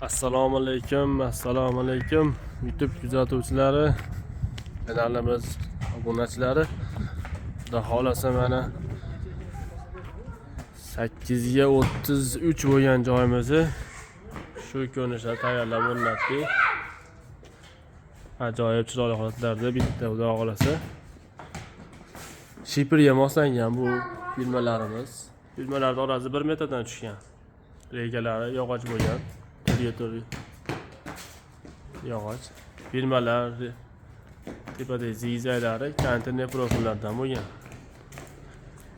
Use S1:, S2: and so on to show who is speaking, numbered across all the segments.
S1: Assalomu alaykum YouTube kuzatuvchilari, kanalimiz obunachilari. Xudo xolasa mana 8 ga 33 bo'lgan joyimizni shu ko'rinishda tayyorlab o'rnatdik. Ajoyib chiroyli holatlarda bitta xudo xolasa. Shiperga moslangan bu filmalarimiz. Filmalarning orasi 1 metrdan tushgan. Regalari yog'och bo'lgan. Turli yog'och. Filmalar tepada zizaylari konteyner profillardan bo'lgan.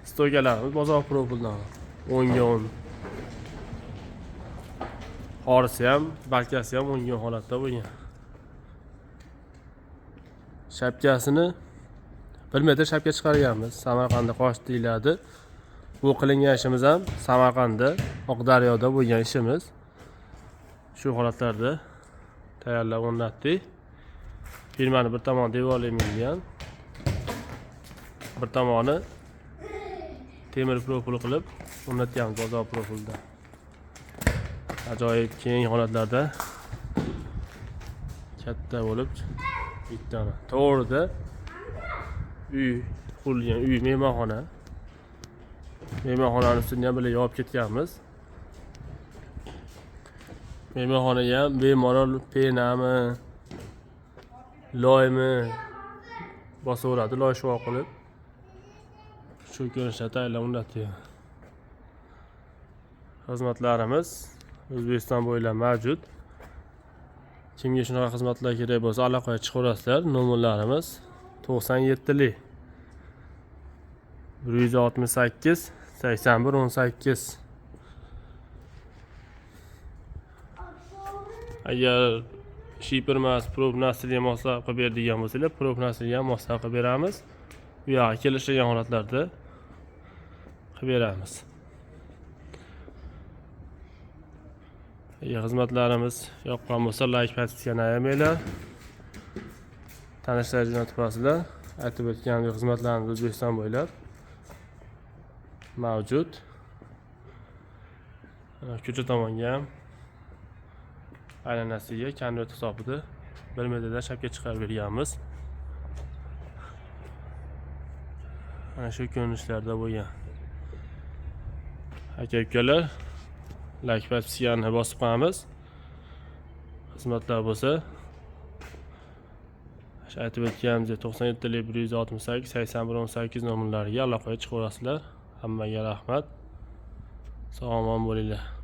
S1: Stokalarimiz bozor profildan 10 ga 10. Horisi ham, balkasi ham 10 ga 10 holatda bo'lgan. Shapkasini 1 metr shapka chiqarganmiz. Samarqandda qosh deyiladi. Bu qilingan ishimiz ham Samarqandda, Oqdaryoda bo'lgan ishimiz. Shu holatlarda tayyorlab o'rnatdik. Firmani bir tomoni devorli milgan, bir tomoni temir profil qilib o'rnatganmiz bozor profilda. Ajoyib keng holatlarda katta bo'lib bittani to'g'rida uy qurilgan, uy mehmonxona. Mehmonxonaning ustini ham birga yopib ketganmiz. Mehmonxonaga ham bemalol penami, loymi bosaveradi, loy shuvo qilib. Shu ko'rinishda tayyorlab o'rnatdik. Xizmatlarimiz O'zbekiston bo'ylab mavjud. Kimga shunaqa xizmatlar kerak bo'lsa, aloqaga chiqaverasizlar. Nomerlarimiz 97lik 168 81 18. Agar shiper emas, prob nasliga moslab qilib beradigan bo'lsalar, prob nasliga ham moslab qilib beramiz. Bu yoqqa kelishgan holatlarda qilib beramiz. Xizmatlarimiz yoqqan bo'lsa, like podpisani ayamanglar. Tanishlar jo'natib aytib o'tgan xizmatlarimiz O'zbekiston bo'ylab mavjud. Ko'cha tomonga ham aylanasiga konvert hisobida 1 metrdan shapka chiqarib berganmiz. Mana shu ko'rinishlarda bo'lgan. Aka-ukalar, like podpisani bosib qo'yamiz. Xizmatlar bo'lsa, aytib o'tganimiz 97lik 168 81 18 nomerlariga aloqaga chiqaverasizlar. Hammaga rahmat. Sog' omon bo'linglar.